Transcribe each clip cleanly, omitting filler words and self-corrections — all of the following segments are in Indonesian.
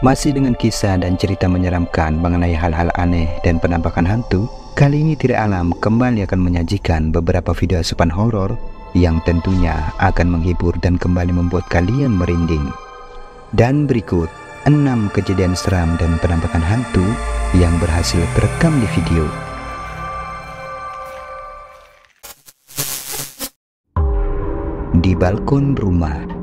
Masih dengan kisah dan cerita menyeramkan mengenai hal-hal aneh dan penampakan hantu, kali ini Tirai Alam kembali akan menyajikan beberapa video asupan horor yang tentunya akan menghibur dan kembali membuat kalian merinding. Dan berikut 6 kejadian seram dan penampakan hantu yang berhasil terekam di video. Di balkon rumah.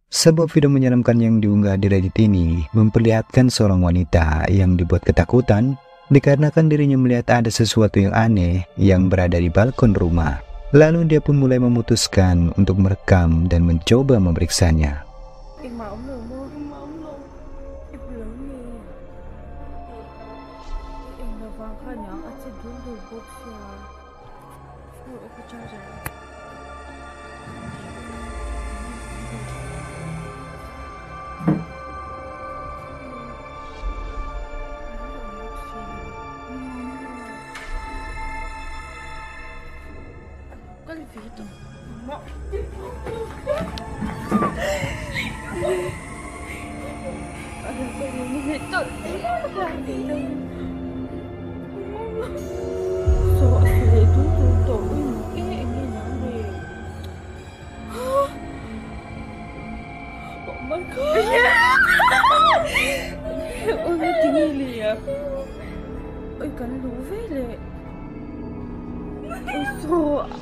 Sebuah video menyeramkan yang diunggah di Reddit ini memperlihatkan seorang wanita yang dibuat ketakutan dikarenakan dirinya melihat ada sesuatu yang aneh yang berada di balkon rumah. Lalu dia pun mulai memutuskan untuk merekam dan mencoba memeriksanya.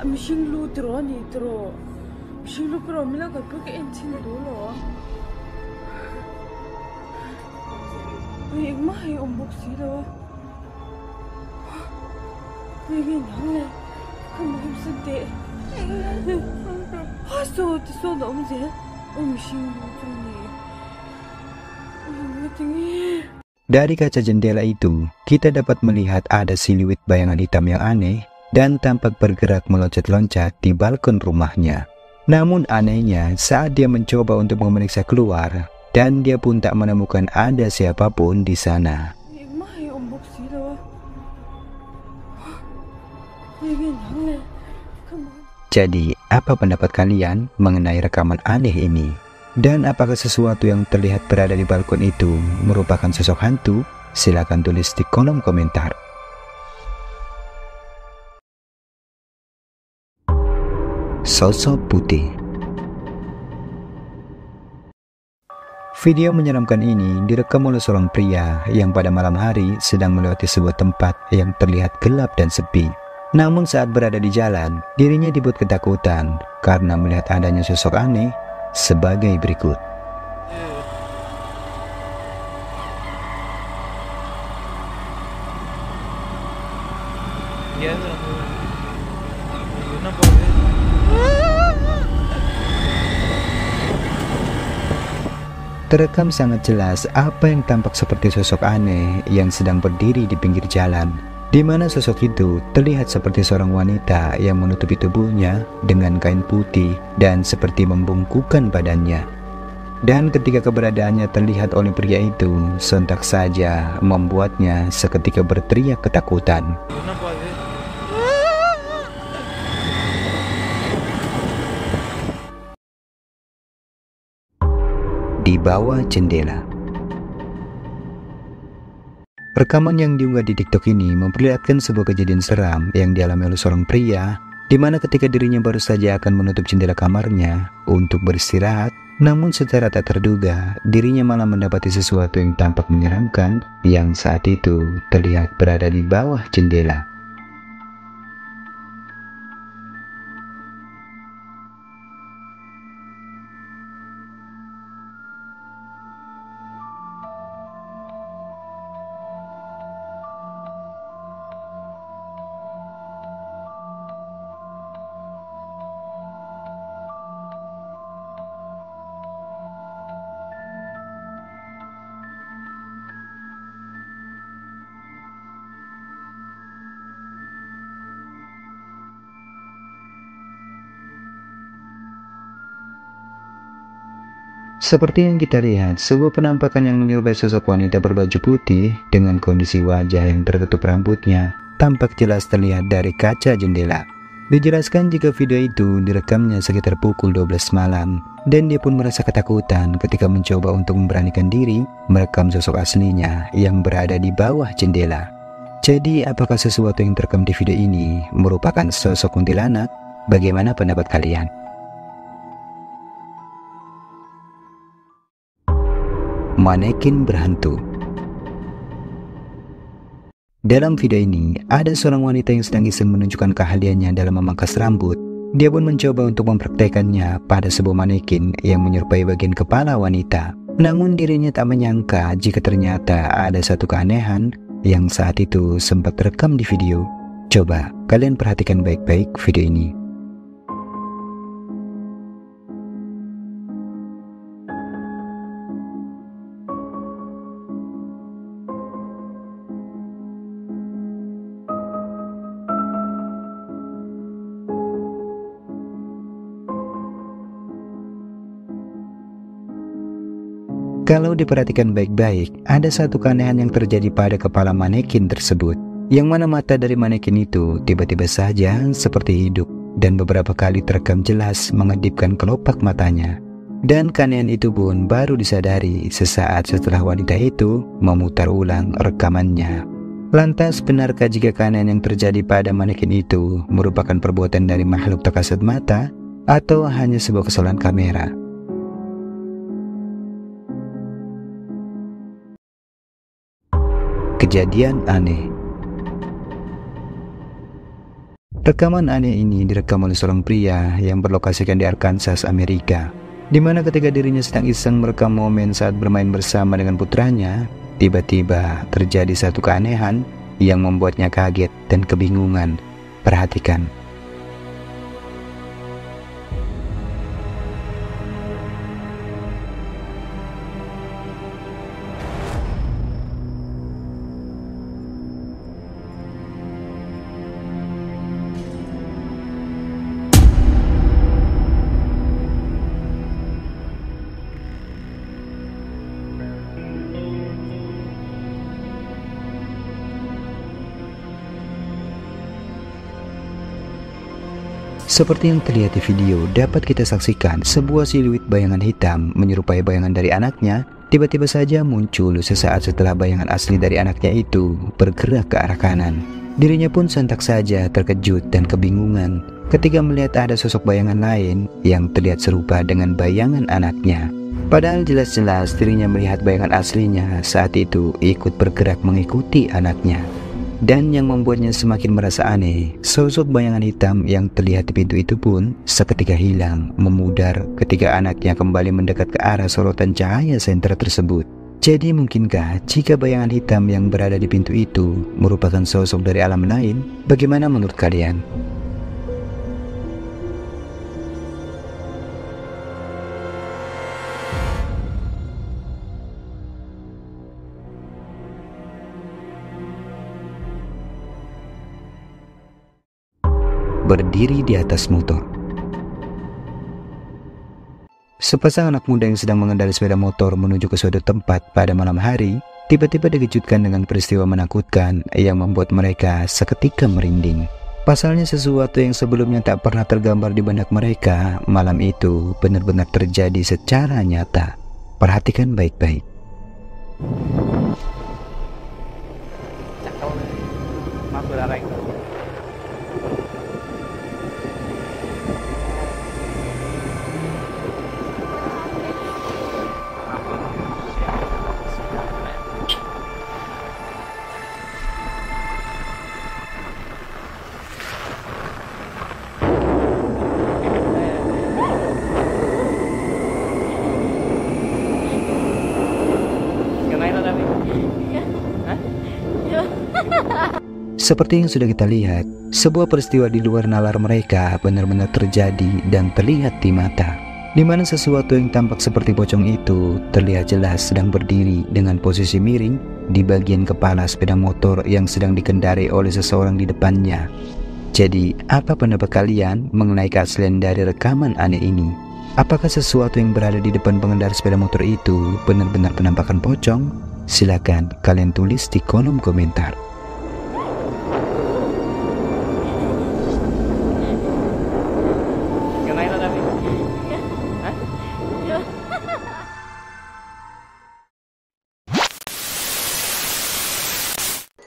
Mishinglu drone dro. Mishinglu promila ka puke entin dolo. Oi mai ombok silo. Oi nyang. Kamu sente. Haso tiso domze. Mishinglu drone. Dari kaca jendela itu, kita dapat melihat ada siluet bayangan hitam yang aneh dan tampak bergerak meloncat-loncat di balkon rumahnya. Namun anehnya, saat dia mencoba untuk memeriksa keluar, dan dia pun tak menemukan ada siapapun di sana. Jadi, apa pendapat kalian mengenai rekaman aneh ini? Dan apakah sesuatu yang terlihat berada di balkon itu merupakan sosok hantu? Silakan tulis di kolom komentar. Sosok putih. Video menyeramkan ini direkam oleh seorang pria yang pada malam hari sedang melewati sebuah tempat yang terlihat gelap dan sepi. Namun saat berada di jalan, dirinya dibuat ketakutan karena melihat adanya sosok aneh sebagai berikut. Terekam sangat jelas apa yang tampak seperti sosok aneh yang sedang berdiri di pinggir jalan, di mana sosok itu terlihat seperti seorang wanita yang menutupi tubuhnya dengan kain putih dan seperti membungkukkan badannya. Dan ketika keberadaannya terlihat oleh pria itu, sontak saja membuatnya seketika berteriak ketakutan. Di bawah jendela. Rekaman yang diunggah di TikTok ini memperlihatkan sebuah kejadian seram yang dialami oleh seorang pria, di mana ketika dirinya baru saja akan menutup jendela kamarnya untuk beristirahat, namun secara tak terduga dirinya malah mendapati sesuatu yang tampak menyeramkan yang saat itu terlihat berada di bawah jendela. Seperti yang kita lihat, sebuah penampakan yang menyerupai sosok wanita berbaju putih dengan kondisi wajah yang tertutup rambutnya tampak jelas terlihat dari kaca jendela. Dijelaskan jika video itu direkamnya sekitar pukul 12 malam dan dia pun merasa ketakutan ketika mencoba untuk memberanikan diri merekam sosok aslinya yang berada di bawah jendela. Jadi apakah sesuatu yang terekam di video ini merupakan sosok kuntilanak? Bagaimana pendapat kalian? Manekin berhantu. Dalam video ini, ada seorang wanita yang sedang iseng menunjukkan keahliannya dalam memangkas rambut. Dia pun mencoba untuk mempraktekannya pada sebuah manekin yang menyerupai bagian kepala wanita. Namun dirinya tak menyangka jika ternyata ada satu keanehan yang saat itu sempat terekam di video. Coba kalian perhatikan baik-baik video ini. Kalau diperhatikan baik-baik, ada satu keanehan yang terjadi pada kepala manekin tersebut, yang mana mata dari manekin itu tiba-tiba saja seperti hidup, dan beberapa kali terekam jelas mengedipkan kelopak matanya. Dan keanehan itu pun baru disadari sesaat setelah wanita itu memutar ulang rekamannya. Lantas, benarkah jika keanehan yang terjadi pada manekin itu merupakan perbuatan dari makhluk tak kasat mata, atau hanya sebuah kesalahan kamera? Kejadian aneh. Rekaman aneh ini direkam oleh seorang pria yang berlokasikan di Arkansas, Amerika, di mana ketika dirinya sedang iseng merekam momen saat bermain bersama dengan putranya, tiba-tiba terjadi satu keanehan yang membuatnya kaget dan kebingungan. Perhatikan. Seperti yang terlihat di video, dapat kita saksikan sebuah siluet bayangan hitam menyerupai bayangan dari anaknya, tiba-tiba saja muncul sesaat setelah bayangan asli dari anaknya itu bergerak ke arah kanan. Dirinya pun sontak saja terkejut dan kebingungan ketika melihat ada sosok bayangan lain yang terlihat serupa dengan bayangan anaknya. Padahal jelas-jelas dirinya melihat bayangan aslinya saat itu ikut bergerak mengikuti anaknya. Dan yang membuatnya semakin merasa aneh, sosok bayangan hitam yang terlihat di pintu itu pun seketika hilang, memudar ketika anaknya kembali mendekat ke arah sorotan cahaya senter tersebut. Jadi mungkinkah jika bayangan hitam yang berada di pintu itu merupakan sosok dari alam lain? Bagaimana menurut kalian? Berdiri di atas motor. Sepasang anak muda yang sedang mengendarai sepeda motor menuju ke suatu tempat pada malam hari, tiba-tiba dikejutkan dengan peristiwa menakutkan yang membuat mereka seketika merinding. Pasalnya sesuatu yang sebelumnya tak pernah tergambar di benak mereka, malam itu benar-benar terjadi secara nyata. Perhatikan baik-baik. Seperti yang sudah kita lihat, sebuah peristiwa di luar nalar mereka benar-benar terjadi dan terlihat di mata, di mana sesuatu yang tampak seperti pocong itu terlihat jelas sedang berdiri dengan posisi miring di bagian kepala sepeda motor yang sedang dikendarai oleh seseorang di depannya. Jadi, apa pendapat kalian mengenai keaslian dari rekaman aneh ini? Apakah sesuatu yang berada di depan pengendara sepeda motor itu benar-benar penampakan pocong? Silakan kalian tulis di kolom komentar.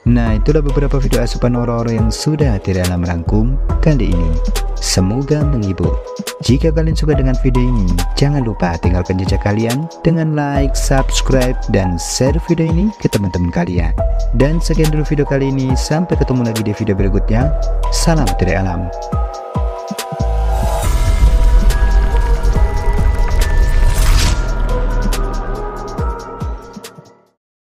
Nah, itulah beberapa video asupan horor yang sudah Tire Alam rangkum kali ini. Semoga menghibur. Jika kalian suka dengan video ini, jangan lupa tinggalkan jejak kalian dengan like, subscribe, dan share video ini ke teman-teman kalian. Dan sekian dulu video kali ini, sampai ketemu lagi di video berikutnya. Salam Tire Alam.